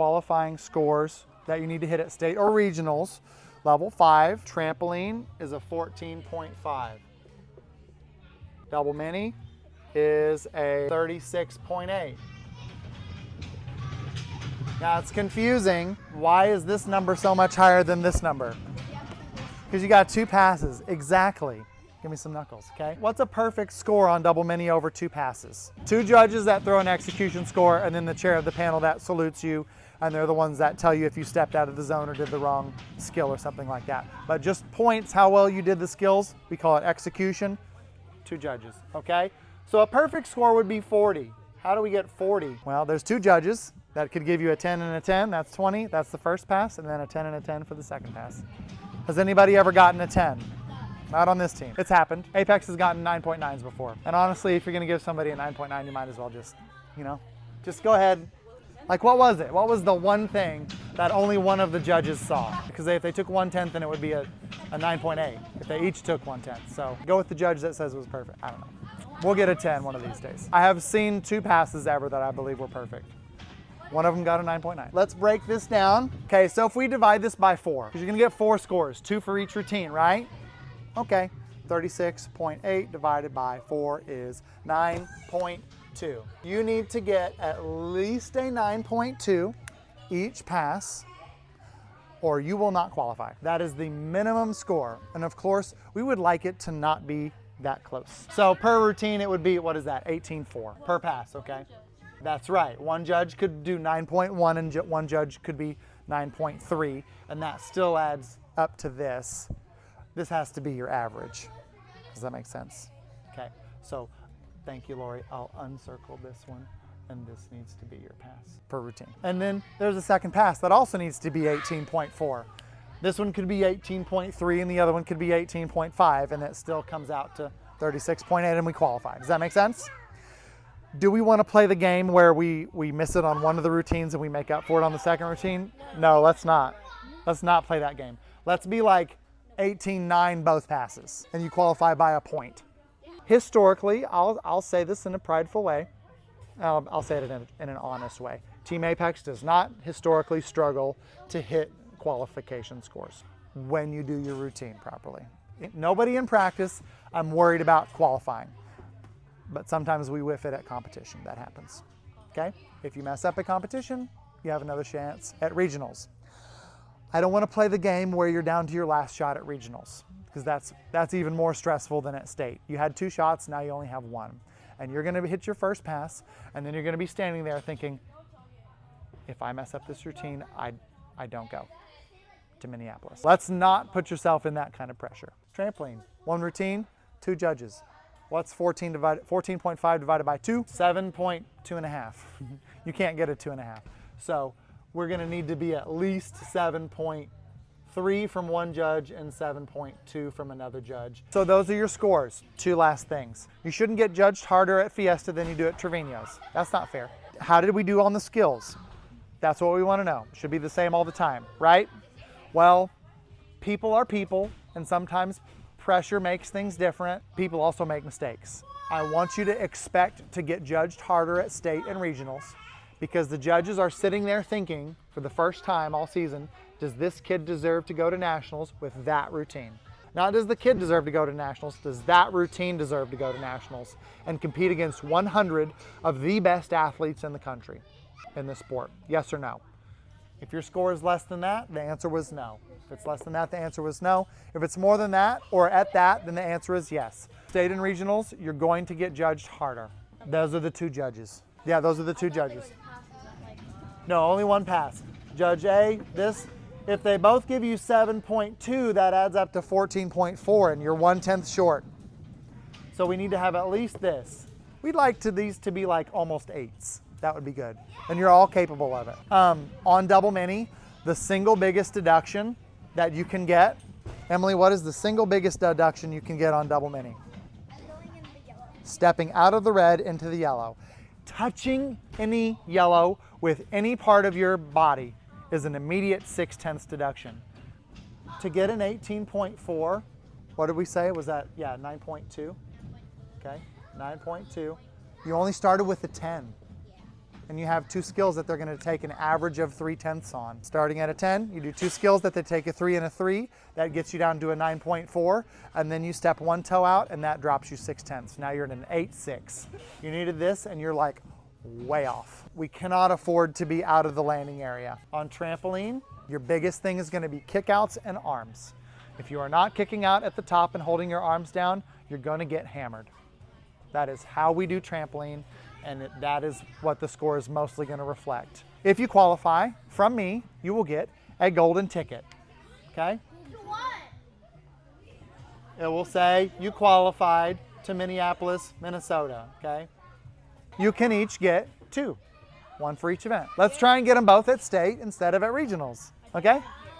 qualifying scores that you need to hit at state or regionals. Level 5, trampoline is a 14.5. Double mini is a 36.8. Now it's confusing. Why is this number so much higher than this number? Because you got 2 passes, exactly. Give me some knuckles, okay? What's a perfect score on double mini over 2 passes? 2 judges that throw an execution score, and then the chair of the panel that salutes you, and they're the ones that tell you if you stepped out of the zone or did the wrong skill or something like that. But just points how well you did the skills, we call it execution, 2 judges, okay? So a perfect score would be 40. How do we get 40? Well, there's 2 judges that could give you a 10 and a 10, that's 20, that's the first pass, and then a 10 and a 10 for the second pass. Has anybody ever gotten a 10? Not on this team. It's happened. Apex has gotten 9.9s before. And honestly, if you're gonna give somebody a 9.9, you might as well just, just go ahead. Like, what was it? What was the one thing that only one of the judges saw? Because if they took 1/10, then it would be a 9.8 if they each took 1/10. So go with the judge that says it was perfect. I don't know. We'll get a 10 one of these days. I have seen 2 passes ever that I believe were perfect. One of them got a 9.9. Let's break this down. Okay, so if we divide this by 4, because you're gonna get 4 scores, 2 for each routine, right? Okay, 36.8 divided by 4 is 9.2. You need to get at least a 9.2 each pass, or you will not qualify. That is the minimum score. And of course, we would like it to not be that close. So per routine, it would be, what is that, 18.4 per pass, okay? That's right. One judge could do 9.1 and one judge could be 9.3, and that still adds up to this. This has to be your average. Does that make sense? Okay, so thank you, Lori. I'll uncircle this one, and this needs to be your pass per routine. And then there's a second pass that also needs to be 18.4. This one could be 18.3, and the other one could be 18.5, and it still comes out to 36.8, and we qualify. Does that make sense? Do we want to play the game where we miss it on one of the routines and we make up for it on the second routine? No, let's not. Let's not play that game. Let's be like 18-9 both passes, and you qualify by a point. Historically, I'll say this in a prideful way. I'll say it in an honest way. Team Apex does not historically struggle to hit qualification scores when you do your routine properly. Nobody in practice, I'm worried about qualifying. But sometimes we whiff it at competition. That happens, okay? If you mess up at competition, you have another chance at regionals. I don't want to play the game where you're down to your last shot at regionals, because that's even more stressful than at state. You had 2 shots, now you only have 1. And you're gonna hit your first pass, and then you're gonna be standing there thinking, if I mess up this routine, I don't go to Minneapolis. Let's not put yourself in that kind of pressure. Trampoline, 1 routine, 2 judges. What's 14.5 divided by 2? 7.2.5. You can't get a 2.5. So we're gonna need to be at least 7.3 from one judge and 7.2 from another judge. So those are your scores. 2 last things. You shouldn't get judged harder at Fiesta than you do at Trevino's. That's not fair. How did we do on the skills? That's what we wanna know. It should be the same all the time, right? Well, people are people, and sometimes pressure makes things different. People also make mistakes. I want you to expect to get judged harder at state and regionals, because the judges are sitting there thinking for the first time all season, does this kid deserve to go to nationals with that routine? Not does the kid deserve to go to nationals, does that routine deserve to go to nationals and compete against 100 of the best athletes in the country in this sport? Yes or no? If your score is less than that, the answer was no. If it's less than that, the answer was no. If it's more than that or at that, then the answer is yes. State and regionals, you're going to get judged harder. Those are the 2 judges. Yeah, those are the 2 judges. No, only 1 pass. Judge A, this, if they both give you 7.2, that adds up to 14.4, and you're 1/10 short. So we need to have at least this. We'd like these to be like almost 8s. That would be good. And you're all capable of it. On double mini, the single biggest deduction that you can get, Emily, what is the single biggest deduction you can get on double mini? Going in the yellow. Stepping out of the red into the yellow. Touching any yellow with any part of your body is an immediate 6/10 deduction. To get an 18.4, what did we say? Was that, 9.2? Okay, 9.2. You only started with a 10. and you have 2 skills that they're going to take an average of 3/10 on. Starting at a 10, you do 2 skills that they take a 3 and a 3. That gets you down to a 9.4, and then you step 1 toe out, and that drops you 6/10. Now you're at an 8.6. You needed this, and you're like way off. We cannot afford to be out of the landing area. On trampoline, your biggest thing is going to be kickouts and arms. If you are not kicking out at the top and holding your arms down, you're going to get hammered. That is how we do trampoline, and that is what the score is mostly going to reflect. If you qualify, from me, you will get a golden ticket, okay? It will say you qualified to Minneapolis, Minnesota, okay? You can each get 2, 1 for each event. Let's try and get them both at state instead of at regionals, okay?